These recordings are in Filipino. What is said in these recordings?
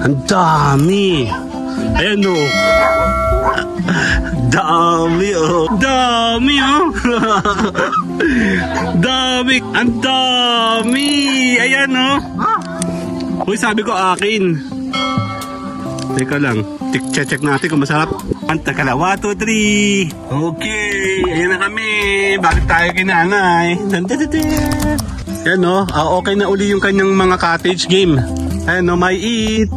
Ang dami. Ayan o. Dami oh. Dami oh. Dami. Ang dami. Ayan oh. Uy, sabi ko akin. Teka lang. Check natin kung masarap. Teka lang. 1, 2, 3. Okay. Ayan na kami. Bakit tayo kinanay? Ayan oh. Okay na uli yung kanyang mga cottage game. Ayan oh. May eat.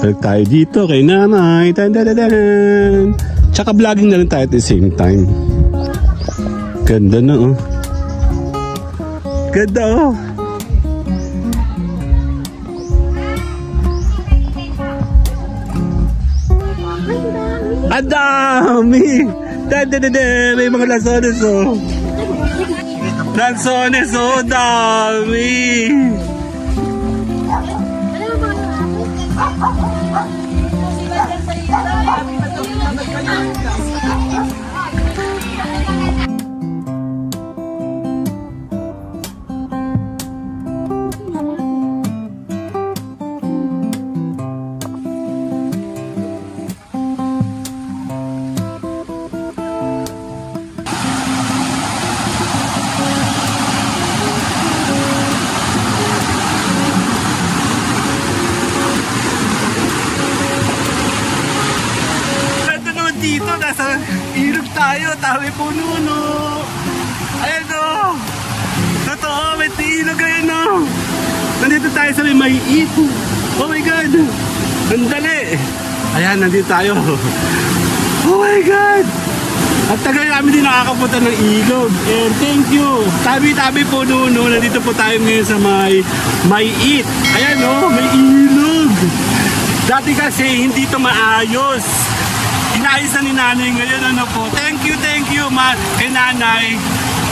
Balik tayo dito kay nanay. Tan-dan-dan-dan. Tsaka vlogging na rin tayo at the same time. Ganda na oh. Ganda oh. Ang dami. Dan-dan-dan-dan. May mga lansones oh. Lansones oh. Dami. Dito, nasa ilog tayo, tawi puno, no? Ayan o! Totoo, may ilog ngayon, no? Nandito tayo sa may ito. Oh my God! Ang dali! Ayan, nandito tayo. Oh my God! At tagal namin din nakakapunta ng ilog. And thank you! Tabi-tabi po no, nandito po tayo ngayon sa may it. Ayan o, may ilog! Dati kasi hindi ito maayos. Inayos na ni nanay ngayon, ano po. Thank you kay nanay.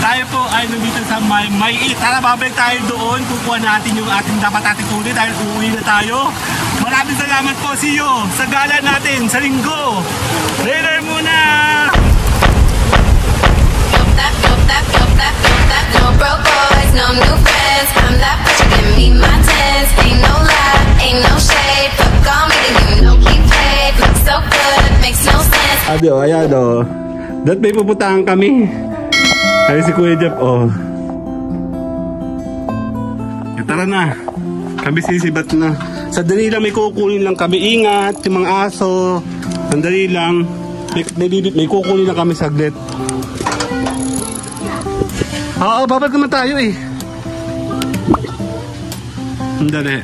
Tayo po ay nandito sa may it. Tara, babalik tayo doon. Kukuha natin yung ating dapat natin kunin dahil uuwi na tayo. Maraming salamat po, see you sa gala natin sa linggo. Later muna! No broke boys, no new friends. I'm that bitch, give me my tens. Ain't no lie, ain't no shade. Fuck on me, then you know he paid. Looks so good, makes no sense. Adio, ayan o. Dahil may pupuntahan kami. Kaya si Kuya Jeff, oh. Tara na. Kami sisibat na. Sandali lang, may kukunin lang kami. Ingat, yung mga aso. Sandali lang. May kukunin lang kami saglit. Oo, babalik naman tayo eh. Sandali.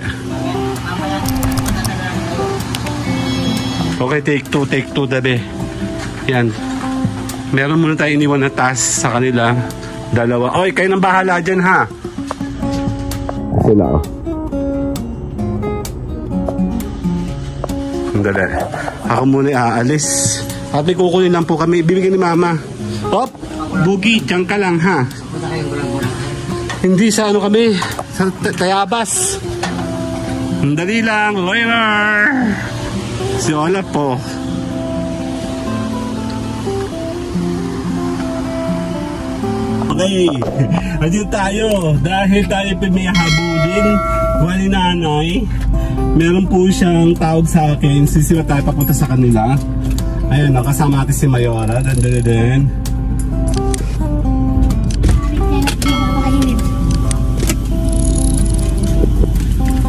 Okay, take two, dabi. Yan. Meron muna tayo iniwan na task sa kanila. Dalawa. Oy, kayo nang bahala dyan ha. Sila oh. Sandali. Ako muna aalis. At may kukunin lang po kami. Ibibigay ni mama. Op! Bugi, dyan ka lang ha. Hindi sa ano kami. Sa Tayabas. Sandali lang. Later. Si Olaf po. Okay. Andito tayo. Dahil tayo may habulin. Kuha ni nanay. Meron po siyang tawag sa akin. Sisira tayo papunta sa kanila. Ayun, nakasama natin si Mayora. Dandadadaan.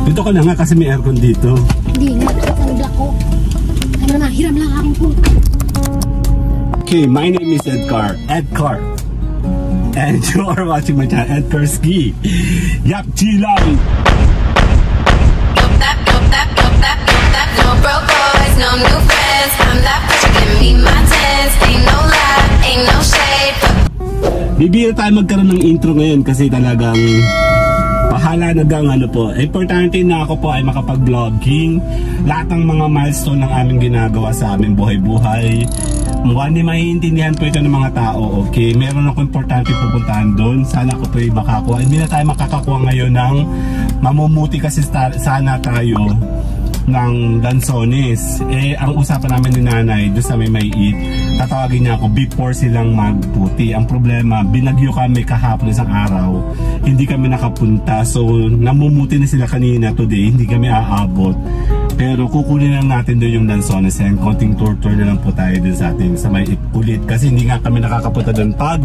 Dito ka na nga kasi may aircon dito. Hindi nga. Ang ko. Ano na, hiram lang aking po. Okay, my name is Edgar. And you are watching my channel, Edgar Ski. Yak Chilang! No broke boys, no new friends. I'm that bitch, give me my tens. Ain't no lie, ain't no shade. Bibira tayo magkaroon ng intro ngayon kasi talagang pahala nagang ano po. Importante na ako po ay makapag-vlogging. Lahat ng mga milestone ng aming ginagawa sa aming buhay-buhay. Mukhang maiintindihan po ito ng mga tao, okay? Meron ako importante pupuntahan doon. Sana ko po ay makakuha. Hindi na tayo makakakuha ngayon ng mamumuti kasi sana tayo ng Lanzones. Ang usapan namin ni nanay doon sa may maiit, tatawagin niya ako before silang magputi. Ang problema, binagyo kami kahapon isang araw, hindi kami nakapunta, so namumuti na sila kanina. Today hindi kami aabot, pero kukunin lang natin doon yung Lanzones, and konting tour na lang po tayo doon sa atin sa maiit ulit, kasi hindi nga kami nakakapunta doon pag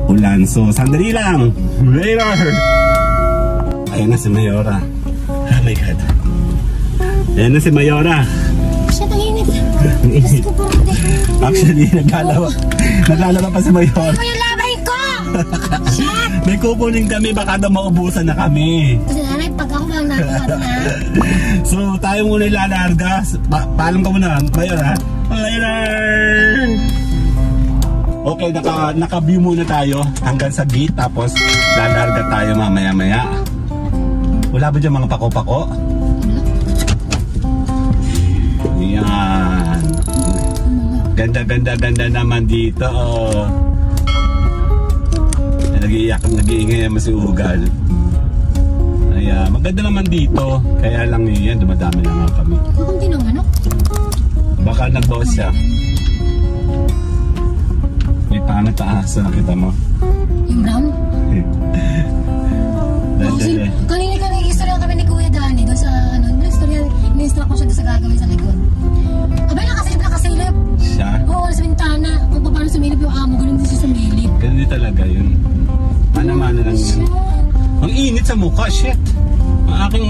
ulan. So sandali lang, later. Ayun na si Mayora. Oh my God. Ayan na si Mayora. Shit, ang init. Actually, naglalaba pa si Mayora. Ano yung labay ko? Shit. May kukunin kami, baka daw maubusan na kami. Kasi nanay, pag ako lang natin na. So, tayo muna ilalarga. Paalam ka muna, Mayora. Later! Okay, naka-view muna tayo hanggang sa gate, tapos lalarga tayo mamaya-maya. Wala ba dyan mga pako-pako? Yan. Ganda naman dito. Nag-iingay naman si Ugal. Ayan, maganda naman dito. Kaya lang yan, dumadami na nga kami. Kunti ng manok. Baka nag-boss siya. May pangat taas, nakita mo? Yung brown? Kanina istorya kami ni Kuya Danny doon sa in-instruct ko siya doon sa gagawin sa likod. Abay, nakasilip. Siya? Oo, sa bintana. Kung paano sumilip yung amo, ganun din siya sumilip. Ganun din talaga yun. Mana-mana lang yun. Ang init sa mukha, shit. Ang aking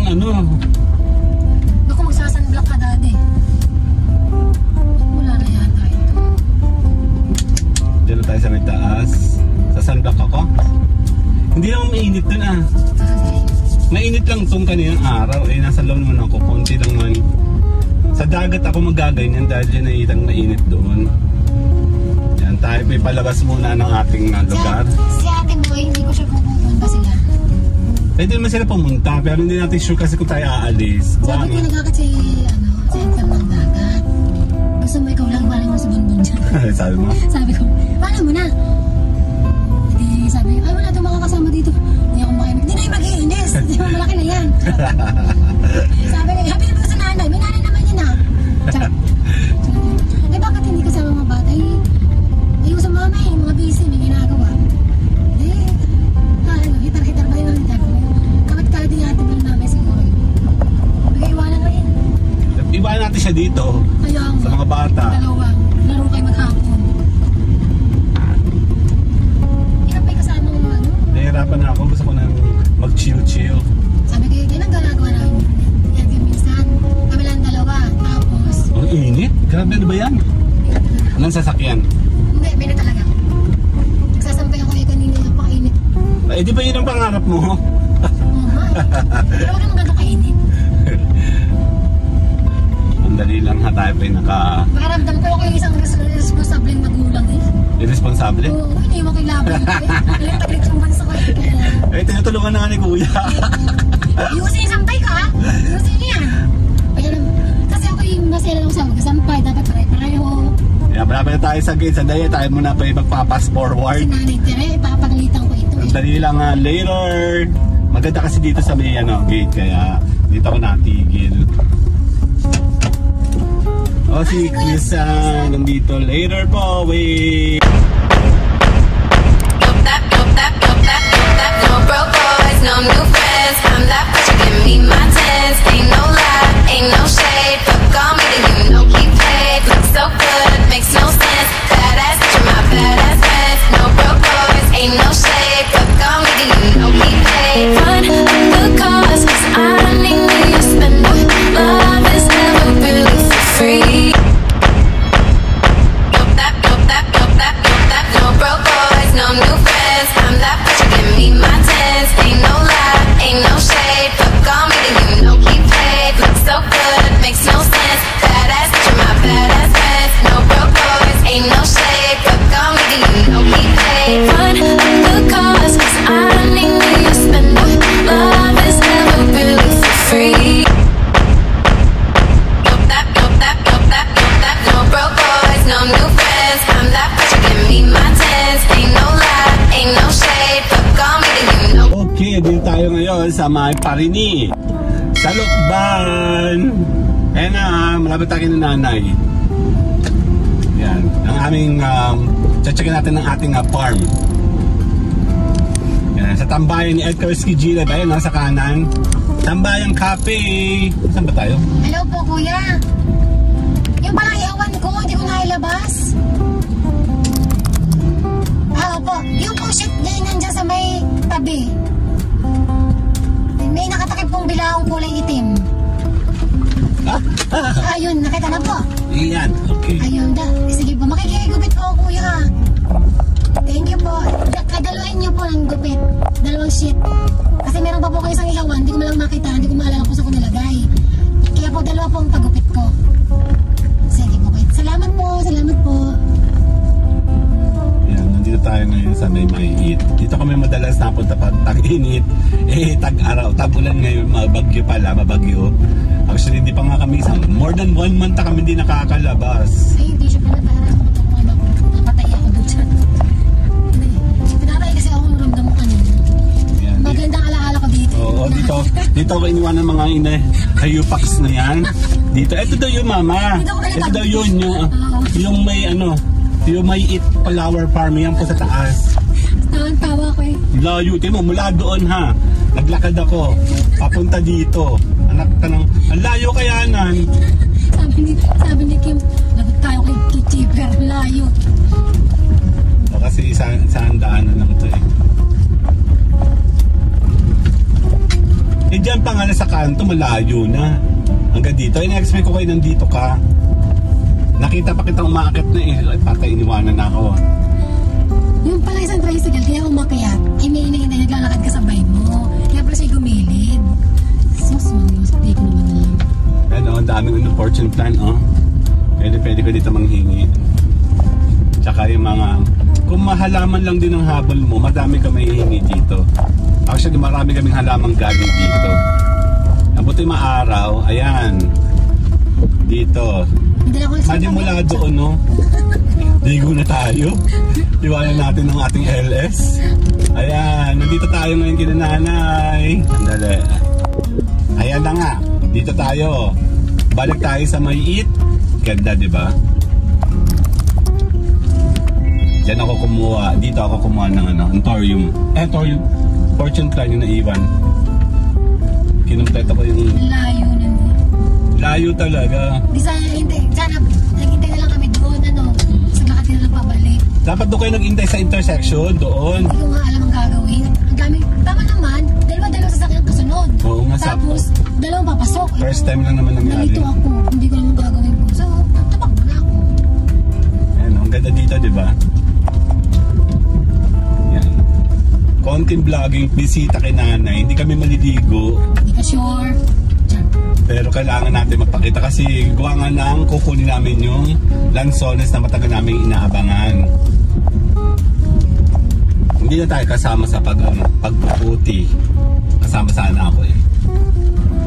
Naku, magsasunblock ka, daddy. Wala na yata ito. Diyan na tayo sa may taas. Sa sunblock ako. Hindi naman mainit dun ah. Mainit lang itong kaninang araw. Nasa loob naman ako. Konti lang man. Sa dagat ako magaganyan dahil dyan naitang mainit doon. Yan tayo. May palabas muna ng ating lugar. Si ate boy, hindi ko sure kung pupunta sila. Pwede naman sila pumunta, pero hindi natin sure kasi kung tayo aalis. Sabi ko nagkakat si Income ng dagat. Gusto mo ikaw lang, parang mo sa bundon dyan. Sabi mo? Sabi ko, paano mo na? Hindi, sabi ko, ay wala itong makakasama dito. Hindi ako makinig. Hindi na yung mag-iinis. Di ba malaki na yan. Sabi ko, happy na sa nanay. May nanay naman yan ah. Eh bakit hindi kasama mga bata? Ayaw sa mama eh, mga busy, may ginagawa. Hitar-hitar ba yun? Kamat-kalat din natin din namin siguro. Mag-iwanan na yun. Ibahan natin siya dito. Ayaw sa mga bata. Dalawa. Laro kayo maghapon. Hirap may kasama mo ano? Nahihirapan na ako. Gusto ko nang mag-chill-chill. Sabi ko, yan ang ginagawa namin. Yan yung minsan. Kami lang dalawa. Tapos... Ang init? Grabe, ano ba yan? Anong sasakyan? Hindi, may na talaga. Nagsasampay ako yung kanina yung pakainit. Eh, di ba yun ang pangarap mo? Oo nga. Pero wag naman gano'ng kainit. Ang dali lang ha, tayo pa yung Makaramdam ko ako yung isang responsableng magulang eh. irresponsable? Oo, hindi mo kailangan. Alit-alit yung bansa ko eh. Tinutulungan na nga ni Kuya. Yusin yung sampay ka ha? Yusin niya. Kasi ako yung masaya lang sa sampay, dapat pareho. Kaya marami na tayo sa gate. Sandali tayo muna pa yung magpa-pass forward. Kasi nanay tira, ipapagalitan ko ito eh. Sandali lang ha, later. Maganda kasi dito sa may gate, kaya dito ako natigil. O si Chris nandito. Later po, wait. No broke boys, no new friends. I'm that bitch, you give me my tens. Ain't no lie, ain't no shade. Fuck on me, then you know keep paid. Look so good, makes no sense. Badass bitch, you're my badass friends. No broke boys, ain't no shade. Fuck on me, then you know keep paid. Run the cause, 'cause I don't need me to spend. Love is never really for free. No broke boys, no new friends. I'm that bitch, you give me my tens. Ain't no lie, ain't no shade. Fuck on me, then you know keep paid. Look so good, makes no sense. Badass bitch, you're my badass friends. No broke boys, ain't no shade. Fuck on me, then you know keep paid. Run the cause, 'cause I don't need me to spend. Love is never really for free. No broke boys, no new friends. I'm that bitch, you give me my tens. Ain't no lie, ain't no shade. Fuck on me, then you know. Okay, din tayo ngayon sa may Parini. Sa Lukban. Ayan na, malapit tayo ng nanay. Yan, ang aming, checkin natin ang ating farm. Yan, sa tambayan ni Edgar Esquigila, ayan na, sa kanan. Tambayang Cafe. Saan ba tayo? Hello po, kuya. Yung palang ihawan ko, hindi ko nailabas. Opo. Yung pong sheet din nandiyan sa may tabi. May nakatakip pong bilaong kulay itim. Ayun, nakita na po. Iyan, okay. Ayun da. Sige po, makikigupit po ako, kuya. Thank you po. Kadalawain niyo po ng gupit. Dalawang sheet. Kasi meron pa po kayo isang ihawan. Hindi ko malang makita. Hindi ko maalala kung saan ko nilagay. Kaya po dalawa po ang pagupit ko. Sige po. Salamat po. Salamat po. Yan, nandito tayo ngayon sa may maiit. Dito kami madalas napunta pag tag-init. Tag-araw. Tag-ulan ngayon. Mabagyo pala. Mabagyo. Actually, hindi pa nga kami. More than 1 month na kami hindi nakakalabas. Ay, hindi siya pinapaharap. Napatay ako doon siya. Pinatay kasi ako ng ramdam ko kanina. Magandang alaala ko dito. Oo, dito ako iniwan ng mga hayupax na yan. Dito, ito daw yung mama. Ito daw yun, yung may yung may eat flower farm, yan po sa taas. Tawa ko eh. Layo, mo mula doon ha. Naglakad ako, papunta dito. Anak ka ng, ang layo kaya nan. Sabi ni Kim, labot tayo kay Kichiper, layo. O, kasi isang daanan lang ito eh. Diyan pa nga sa kanto, malayo na. Hanggang dito, ina-expect ko kayo nandito ka. Nakita pa kitang umaakit na eh. Ay, patay, iniwanan na ako. Yung pala isang tricycle, kaya umakyat, ay may inahinay, naglalakad ka sabay mo. Kaya pala siya gumilid. Sus, hindi ko naman alam. Ano, ang daming fortune plan, oh. Pwede ko dito manghingi. Tsaka yung mga, kung mahalaman lang din ang habol mo, madami ka mahihingi dito. Actually, marami kaming halamang galing dito. Mabuti maaraw, ayan. Dito. Hadi mula doon, no? Ligo na tayo. Iwanan natin ang ating LS. Ayan, nandito tayo ngayon kina nanay. Andali. Ayan na nga, dito tayo. Balik tayo sa may eat. Ganda, di ba? Diyan ako kumuha. Dito ako kumuha ng thorium. Thorium. Fortune plan yung naiwan. Kinumpleto ko yung... Layo na. Layo talaga. Di sana, naghintay na lang kami doon, sa lakad na lang pabalik. Dapat doon kayo nag-intay sa intersection, doon. Hindi ko nga alam ang gagawin. Ang dami, tama naman, dalawa sasakyan kasunod. Oo nga, tapos, dalawang papasok. First time lang naman nangyari. Nalito ako, hindi ko naman gagawin ko. So, tapak na ako. Ayan, ang ganda dito, di ba? Yan. Konting vlogging, bisita kay nanay. Hindi kami maliligo. Hindi ka sure. Pero kailangan natin magpakita kasi gawa nga nang kukunin namin yung lansones na matagal namin inaabangan. Hindi na tayo kasama sa pagpuputi. Kasama sana ako eh.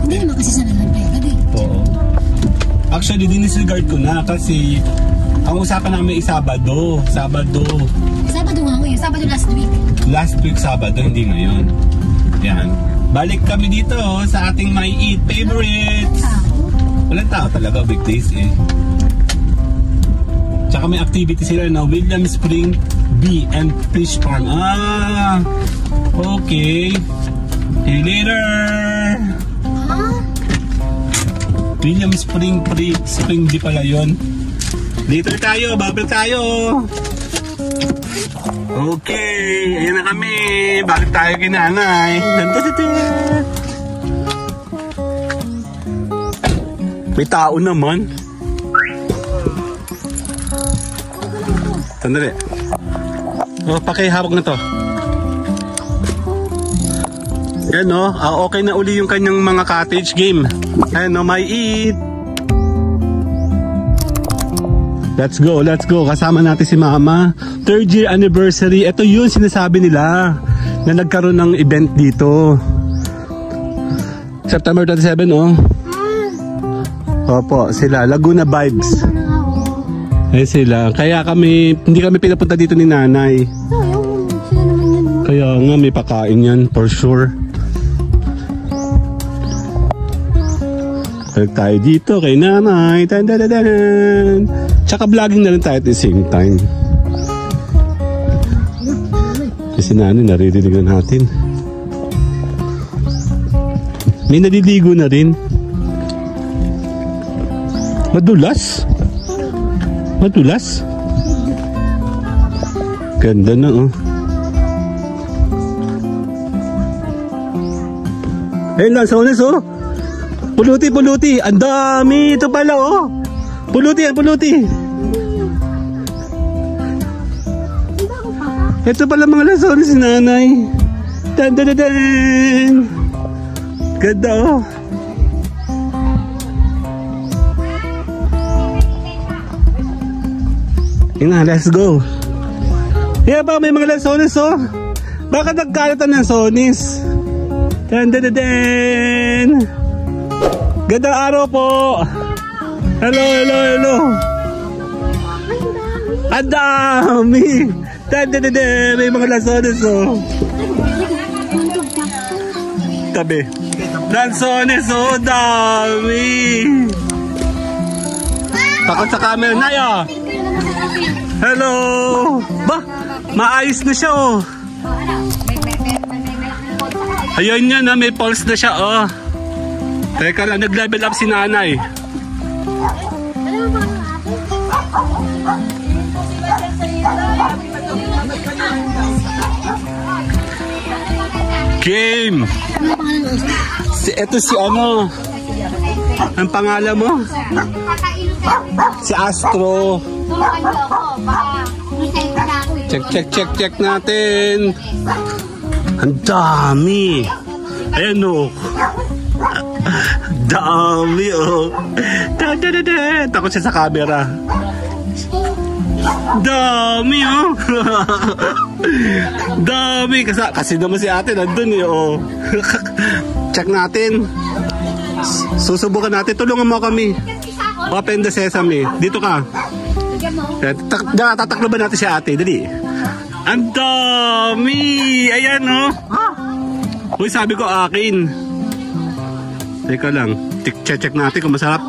Hindi naman kasi sana lang pera din. Oo. Actually, dinisregard ko na kasi ang usapan namin ay Sabado. Sabado nga ngayon. Sabado last week. Last week Sabado, hindi ngayon. Yan. Balik kami dito sa ating may eat favorites. Walang tao talaga, weekdays eh. Tsaka may activity sila na William Spring Bee and Fish Farm. Okay. See you later. William Spring Bee pala yun. Later tayo, bubble tayo. Okay, ayan na kami. Balik tayo kay nanay. May tao naman. Sandali. Pakihawak na to. Yan o. Okay na uli yung kanyang mga cottage game. Ayan o, may eat. Let's go. Kasama natin si Mama. 3rd year anniversary. Ito yun sinasabi nila na nagkaroon ng event dito. September 27, oh. Opo, sila. Laguna Vibes. Eh sila. Kaya hindi kami pinapunta dito ni nanay. Kaya nga may pakain yan, for sure. Balik tayo dito kay nanay. Tan-dan-dan-dan. Tsaka vlogging na rin tayo at the same time. Kasi nanay, naririnig na natin. May naliligo na rin. Madulas. Madulas. Ganda na oh. Ayun lang, Sones oh. Puluti, puluti. Ang dami. Ito pala oh. Puluti yan, puluti. Ito pala mga lasones si nanay. Dan dan dan dan. Ganda oh. Yun na, let's go. Yan pa, may mga lasones oh. Baka nagkalatan ng sonis. Dan dan dan dan. Gandang araw po. Hello, hello, hello. Ang dami. Dan dan dan dan. May mga lasones oh. Tabi. Lansones oh, dami. Takot sa camera na yun. Hello. Ba, maayos na siya oh. Ayun yan, may pulse na siya oh. Teka lang, nag-level up si nanay. Game. Ito si ano. Ang pangalan mo? Si Astro. Check natin. Ang dami. Ayan o. Dami o. Takot siya sa camera. Dami o. Dami. Kasi naman si ate nandun eh o. Check natin. Susubukan natin. Tulungan mo kami. Open the sesame. Dito ka. Tatakloban natin si ate. Dali. Ang dami. Ayan o. Uy, sabi ko akin. Teka lang. Check natin kung masarap.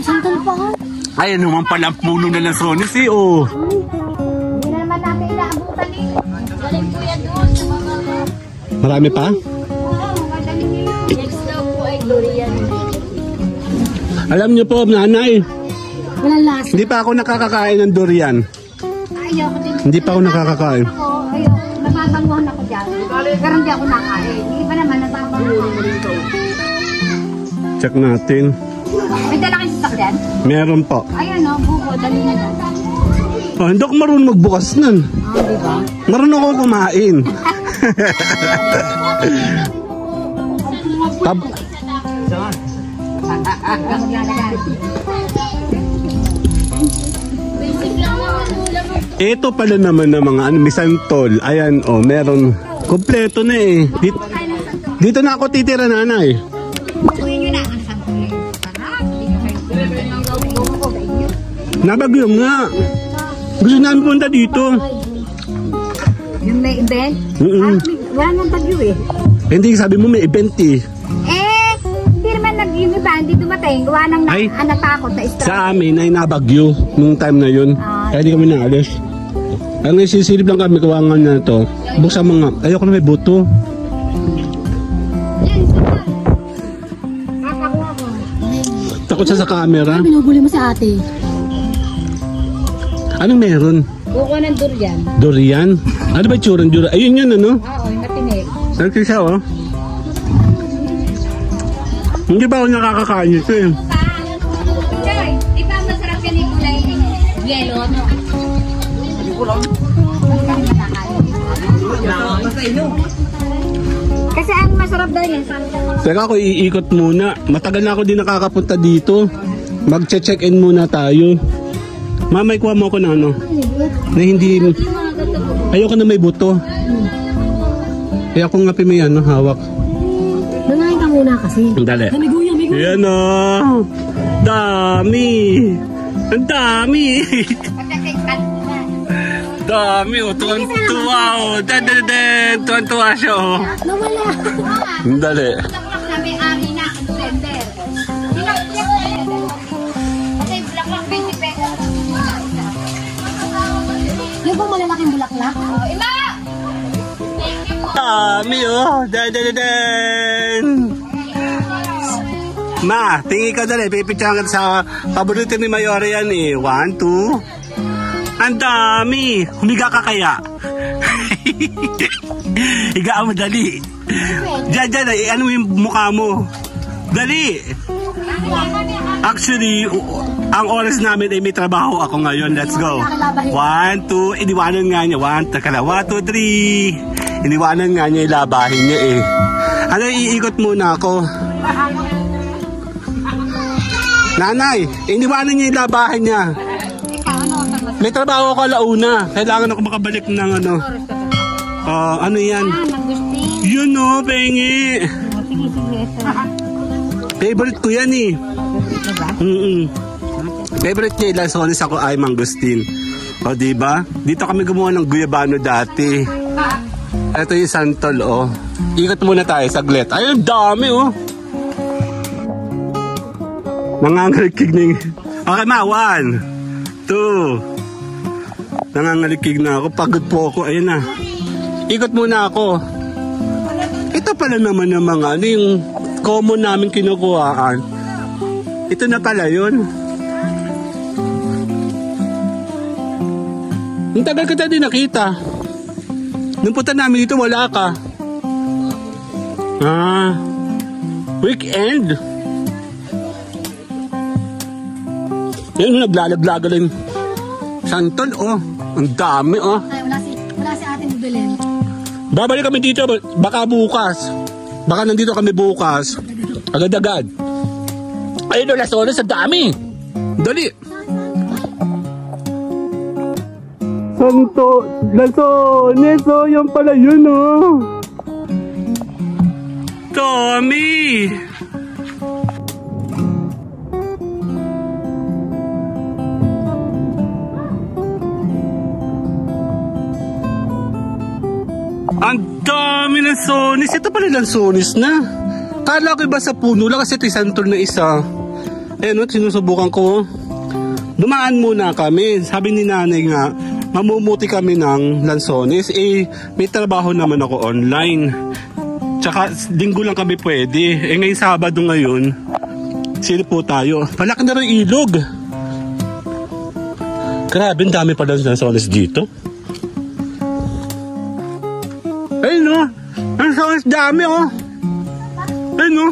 Sandal pa ka? Ay, ano man palang puno na lansones eh, oh. Hindi na naman natin inaabutan eh. Galing po yan doon sa mga... Marami pa? Oo, magaling yun. Next daw po ay durian. Alam niyo po, nanay, Walang lasa. hindi pa ako nakakakain ng durian. Ayoko din. Hindi pa ako nakakakain. Ako, ayoko. Nababanguhan ako dyan. Pero hindi ako nakain. Hindi pa naman nababanguhan ako dito. Check natin. May dala kayo sa sakyan? Meron po. Ayan o, buko. Dali na lang. Oh, hindi ako marunong magbukas nun. Diba? Marunong ako kumain. Ito pala naman ng mga misantol. Ayan oh, meron. Kompleto na eh. Dito na ako titira, nanay. Uwi nyo na ang sangkulay. Sarap. Hindi ka kayo. Nabagyo nga. Gusto namin punta dito. Yung may event? Wala nang bagyo eh. Hindi, sabi mo may event eh. Hindi naman yung iba, hindi dumating. Gawa nang natakot na stroke. Sa amin ay nabagyo nung time na yun. Kaya di kami naalis. Ang nasisilip lang kami, kawangan na ito. Buksan mga, ayoko na may buto. Takot siya sa camera. Binubuli mo sa ate. Anong meron? Buko ng durian. Durian? Ano ba itsura ng durian? Ayun yun ano? Oo, matinik. Saan siya oh? Hindi ba ako nakakakain ito eh? Joy, di ba masarap yan yung gulay? Yelo, no? Hindi ko lang. Kasi ang masarap daw yan. Teka ako iikot muna. Matagal na ako din nakakapunta dito. Mag-check-in muna tayo. Mamay, kuha mo ako na ano? Na hindi... Ayoko na may buto. Kaya ako nga may ano, hawak. Nangain ka muna kasi. Dali. Namiguya. Yan o. Dami. Ang dami. dami oh. Tuwan-tuwa oh. Tuwan-tuwa siya oh. Nawala. Dali. Bulaklak na may ari na blender. Kasi bulaklak 20 pesos. Yung bang malalaking bulaklak? Ima! Dami oh. Dan. Ma, tingin ka dali. Pipicturean ka sa paborito ni Mayora yan eh. 1, 2. Ang dami. Humiga ka kaya? Higaan mo dali. Diyan, ano yung mukha mo? Dali. Actually, ang oras namin ay may trabaho ako ngayon. Let's go. 1, 2. Iniwanan nga niya. 1, 2, 3. Iniwanan nga niya, ilabahin niya eh. Ano, iikot muna ako. Nanay, iniwanan niya, ilabahin niya. May trabaho ako alauna. Kailangan ako makabalik ng ano. Ano yan? Yun o, pengi. Favorite ko yan eh. Favorite niya ilang sonis ako ay mangustin. O diba? Dito kami gumawa ng guyabano dati. Ito yung santol oh. Ikot muna tayo saglit. Ayun, dami oh. Nangangalikig na. Okay ma, 1, 2. Nangangalikig na ako. Pagod po ako. Ayun na. Ikot muna ako. Ito pala naman ng mga ano yung common namin kinukuhaan. Ito na pala yun. Ang tagal kita din nakita. Nung punta namin dito wala ka. Weekend. Yan, naglalaglaga lang. Santol, oh. Ang dami, oh. Ay, wala si Ate Belen. Babalik kami dito, baka bukas. Baka nandito kami bukas. Agad-agad. Ayun, lasones, ang dami. Dali. Santo, lasones, oh. Yan pala yun, oh. Tommy. Ang dami ng sonis. Ito pala lang sonis na. Kala ko iba sa puno lang kasi ito isantol na isa. Ayun, sinusubukan ko. Dumaan muna kami. Sabi ni nanay nga, mamumuti kami ng lansones. Eh, may trabaho naman ako online. Tsaka, linggo lang kami pwede. Eh, ngayong Sabado ngayon, sino po tayo? Palaki na rin ilog. Grabe, ang dami pala ng lansones dito. Ayun no, ang sonis dami oh. Ayun no.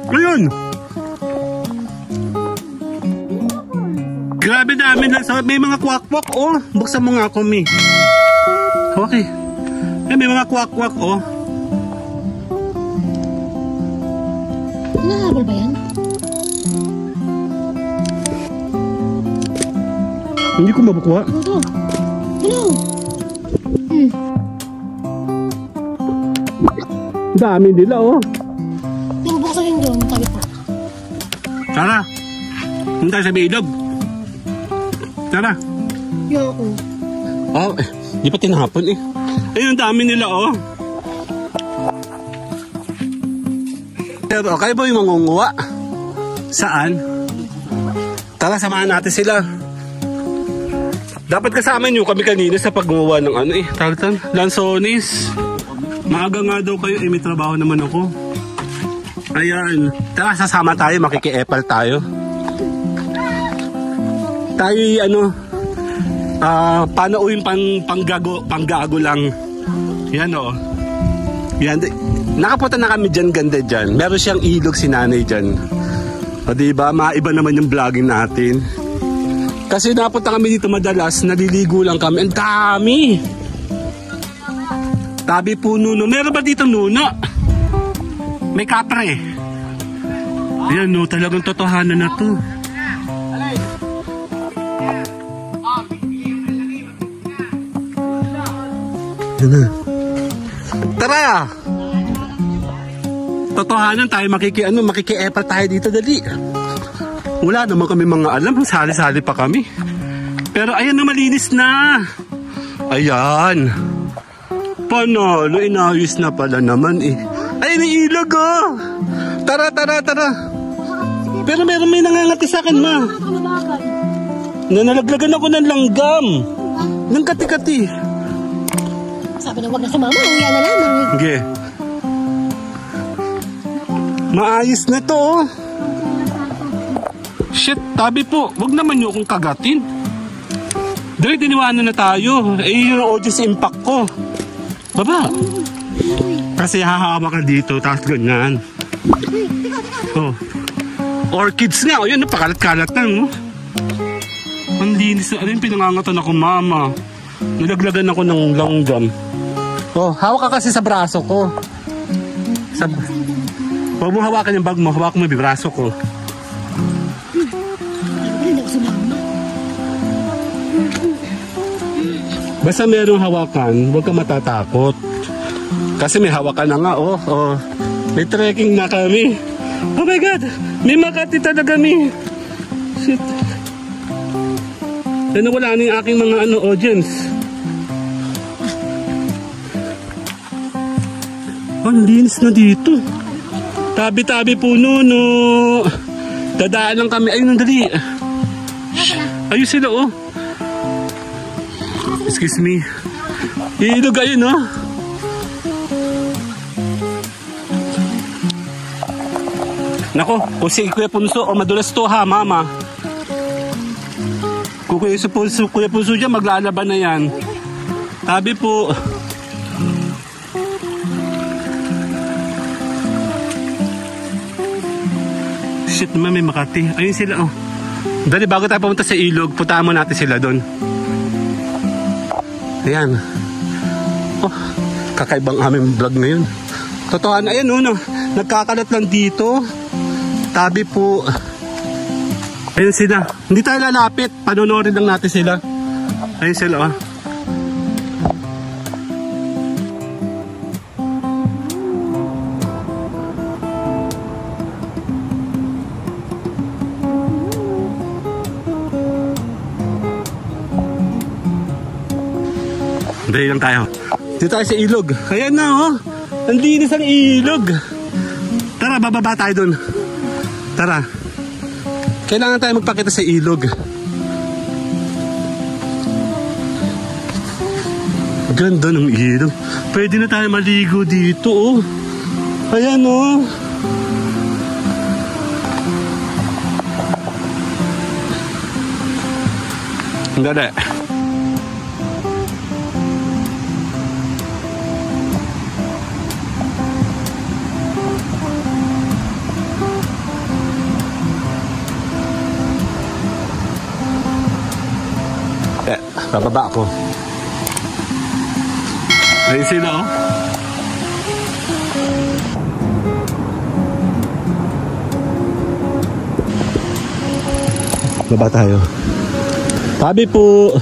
Ayun. Grabe dami na. May mga kwak-kwak oh. Buksan mo nga ako mi. Okay. May mga kwak-kwak oh. Hinahabol ba yan? Hindi ko mabukuha. Ito. Ano? Dami nila oh. Nabuksan yung doon, tabi pa. Tara. Punta sa bilog. Tara. Yoko. Oh, di pa tinapon eh. Ayun, dami nila oh. Pero kayo ba yung mangunguha? Saan? Tara, samahan natin sila. Dapat kasama nyo kami kanina sa paggumawa ng ano eh. Tartan, lansones. Maaga nga daw kayo, eh may trabaho naman ako. Ayan. Tara, sasama tayo, makiki-epal tayo. Tayo ano, panauhin panggago lang. Yan o. Yan. Nakapunta na kami dyan, ganda dyan. Meron siyang ilog si nanay dyan. O diba, maiba naman yung vlogging natin. Kasi napunta kami dito madalas, naliligo lang kami. Ang dami! Tabi po nuno. Meron ba dito nuno? May kapre. Ayan no, talagang totohanan na to. Tara! Totohanan tayo, makiki-epal tayo dito, dali. Wala naman kami mga alam, sali-sali pa kami. Pero ayan na, malinis na. Ayan. Panalo, inayos na pala naman eh. Ayun yung ilog oh. Tara. Pero may nangangati sa akin, ma. Nanalaglagan ako ng langgam. Ng kati-kati. Sabi na wag na sumama, uwi na lamang. Okay. Maayos na to oh. Shit, tabi po. Wag naman nyo akong kagatin. Dahil diniwanan na tayo. Eh, yung audience impact ko. Baba. Kasi hahawa ka dito, tapos ganyan. Oh. Orchids nga. O yan, napakalat-kalat na, no? Ang linis na. Ano yung pinangangatan ako, mama? Nilaglagan ako ng langgam. Oh, hawak ka kasi sa braso ko. Huwag mo hawakan yung bag mo. Hawak mo yung braso ko. Basta merong hawakan, huwag ka matatakot. Kasi may hawakan na nga, oh. May trekking na kami. Oh my God! May Makati talaga kami. Shit. Ano, wala na yung aking mga audience. Ang linis na dito. Tabi-tabi puno, no. Dadaan lang kami. Ayun, dali. Ayun sila, oh. Excuse me. Ilog ayun, no? Nako, kung si Kuya Punso, madulas to ha, mama. Kung Kuya Punso dyan, maglalaban na yan. Tabi po. Shit naman, may Makati. Ayun sila, oh. Dali, bago tayo pumunta sa ilog, puntahan mo natin sila doon. Ayan. Oh, kakaibang aming vlog na yun. Totoo na, ayan, no, nagkakalat lang dito. Tabi po. Ayun sila. Hindi tayo lalapit. Panonorin lang natin sila. Ayun sila, oh. Dahil lang tayo. Dito tayo sa ilog. Ayan na, oh. Ang linis ang ilog. Tara, bababa tayo dun. Tara. Kailangan tayo magpakita sa ilog. Ganda ng ilog. Pwede na tayo maligo dito, oh. Ayan, oh. Dali. Bababa ako. Ayun sila, oh. Baba tayo. Tabi po.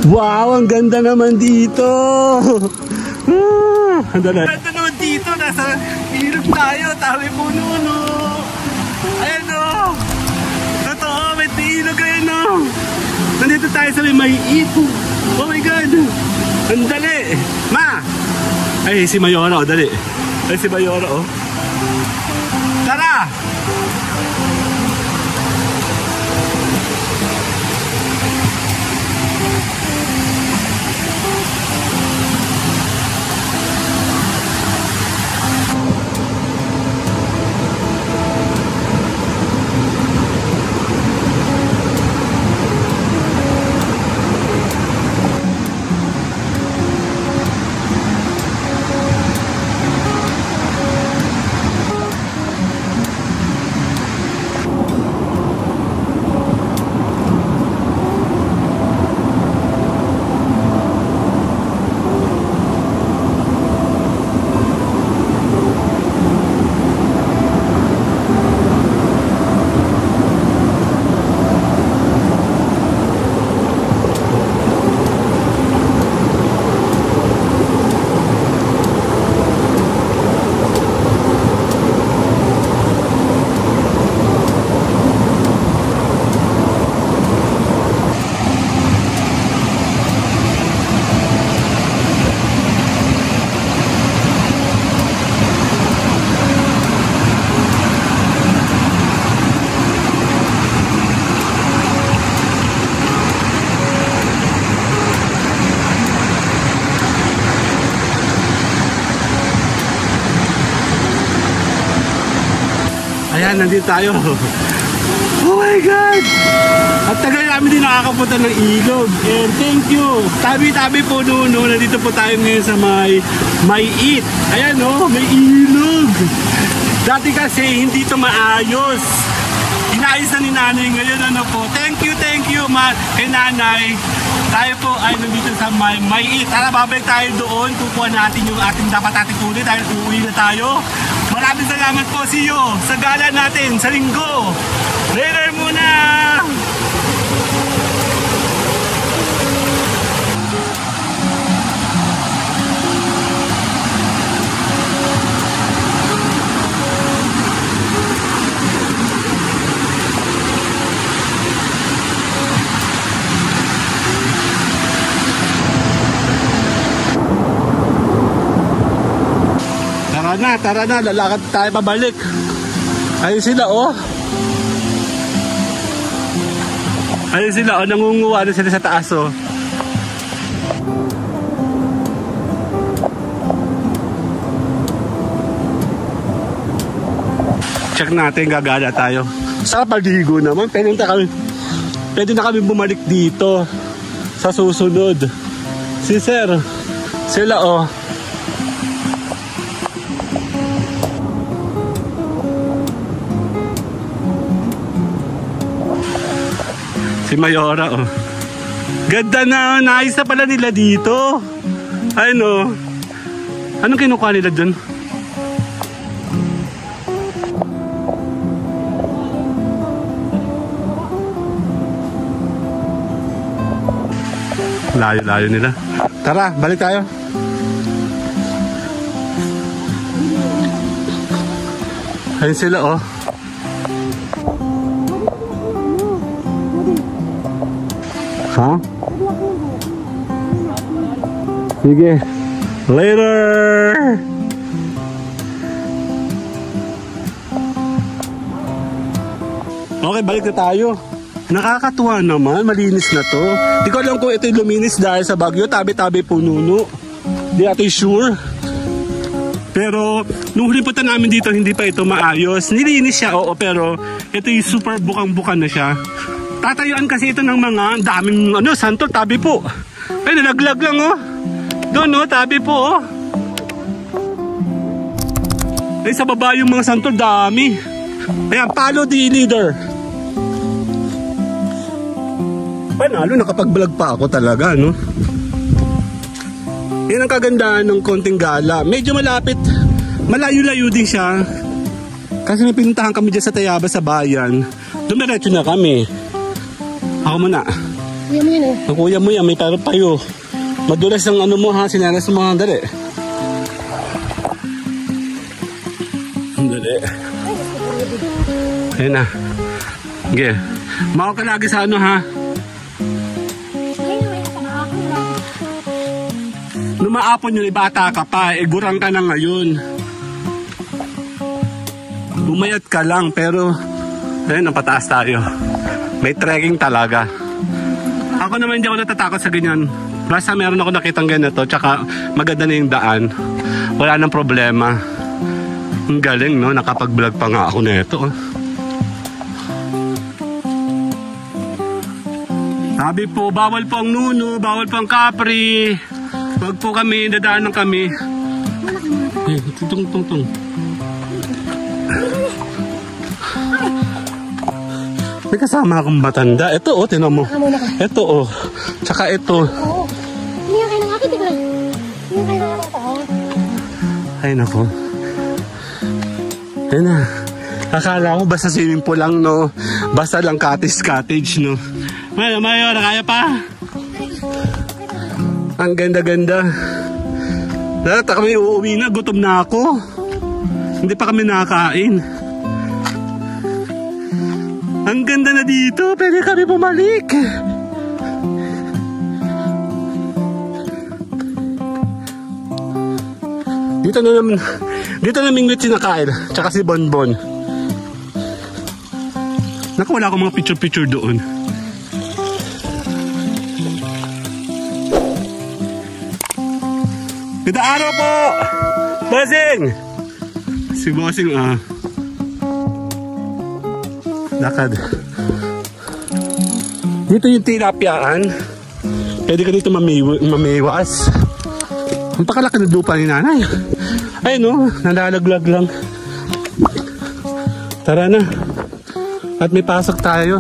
Wow, ang ganda naman dito. Ang ganda naman dito. Nasa ilog tayo. Tabi po, nuno. Ayan, oh. Totoo, may ilog ayun, oh. Nandito tayo sa may ito. Oh my God. Ang dali. Ma. Ay, si Mayora, oh, dali. Ay, si Mayora, oh. Tara. Ayan, nandito tayo. Oh my God! At tagal namin din nakakapunta ng ilog. And thank you. Tabi-tabi po Nuno. Nandito po tayo ngayon sa may eat. Ayan oh, may ilog. Dati kasi hindi ito maayos. Inayos na ni nanay ngayon. Ano po? Thank you kay nanay. Tayo po ay nandito sa may eat. Tara, babalik tayo doon. Kukuha natin yung ating dapat natin kunin dahil uuwi na tayo. Maraming salamat po. See you sa gala natin sa linggo. Later muna! Tara na, lalakad tayo pabalik. Ayun sila oh. Ayun sila oh, nangunguha na sila sa taas oh. Check natin, gagala tayo. Sa paligo naman, pwede na kami bumalik dito sa susunod. Si sir, sila oh. Si Mayora oh. Ganda na, naayos na pala nila dito. Ano? Anong kinukuha nila dun? Layo-layo nila. Tara, balik tayo. Ayun sila oh. Ha? Sige. Later! Okay, balik na tayo. Nakakatuwa naman, malinis na to. Di ko alam kung ito yung luminis dahil sa bagyo. Tabi-tabi po Nuno. Di natin sure. Pero nung huli punta namin dito, hindi pa ito maayos. Nilinis siya, oo, pero ito yung super bukang-bukan na siya. Tatayuan kasi ito ng mga daming santol, tabi po. Ay, nalaglag lang oh. Doon oh, tabi po oh. Ay, sa baba yung mga santol, dami. Ayan, follow the leader. Panalo, nakapag-vlog pa ako talaga, no? Yan ang kagandahan ng konting gala. Medyo malapit, malayo-layo din siya. Kasi may pinuntahan kami dyan sa Tayaba sa bayan. Dumiretso na kami. Ako muna. Kuya mo yan eh. Ang kuya mo yan, may taro payo. Madulas ang ano mo ha, sinaras mo mga dali. Dali. Ayun na. Okay. Mako ka lagi sa ano ha. Numaapon yun, ibata ka pa, gurang ka na ngayon. Bumayat ka lang, pero ayun, napataas tayo. May trekking talaga. Ako naman hindi ako natatakot sa ganyan. Basta meron ako nakitang ganito, tsaka maganda na yung daan. Wala nang problema. Ang galing, no? Nakapag-vlog pa nga ako na ito. Sabi po, bawal po ang Nuno, bawal po ang Capri. Wag po kami, dadaanan kami. Eh, tung. May kasama akong matanda. Ito oh, tinan mo. Ito oh. Tsaka ito. Oo. Hindi nga kayo ng akin, diba? Hindi nga kayo ng akin. Ay nako. Ayun na. Akala ko basta swimming pool lang, no? Basta lang cottage, no? Mayor, kaya pa? Ang ganda-ganda. Lahat kami uuwi na, gutom na ako. Hindi pa kami nakakain. Ang ganda na dito, pwede kami bumalik. Dito na Mingwit sinakain, tsaka si Bonbon. Naku, wala akong mga picture doon. Ganda araw po! Bossing! Si Bossing Lakad. Dito yung tilapiyaan. Pwede ka dito mamiwas. Ang pakalaki ng lupa ni nanay. Ayun o, nalalaglag lang. Tara na. At may pasok tayo.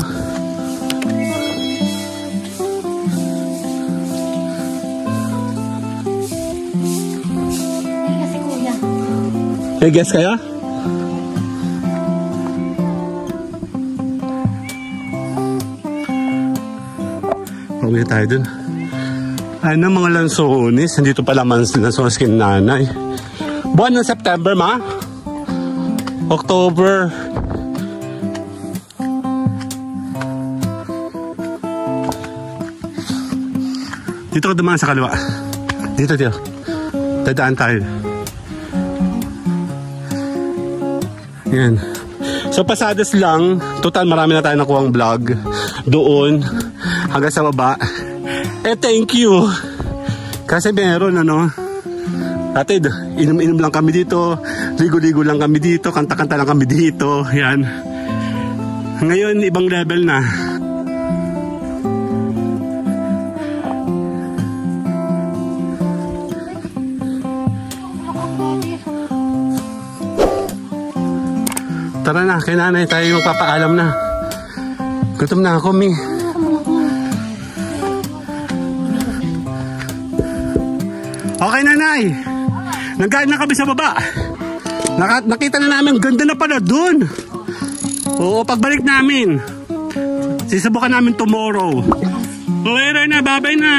Kasi kuya. May guess kaya? Pauwi tayo dun. Ay na mga lansones. Nandito pala lansones kin nanay. Buwan ng September, ma? October. Dito ka dumaan sa kaliwa. Dito. Dadaan tayo. Yan. So pasadas lang. Total marami na tayo nakuhang vlog. Doon. Hanggang sa baba. Thank you. Kasi meron Atid, inom-inom lang kami dito. Ligo-ligo lang kami dito. Kanta-kanta lang kami dito. Yan. Ngayon, ibang level na. Tara na, kay nanay tayo magpapaalam na. Gutom na ako, Mi. Okay, nanay. Nagkain na kami sa baba. Nakita na namin, ganda na pala dun. Oo, pagbalik namin. Sisubukan namin tomorrow. Okay, na, bye-bye na.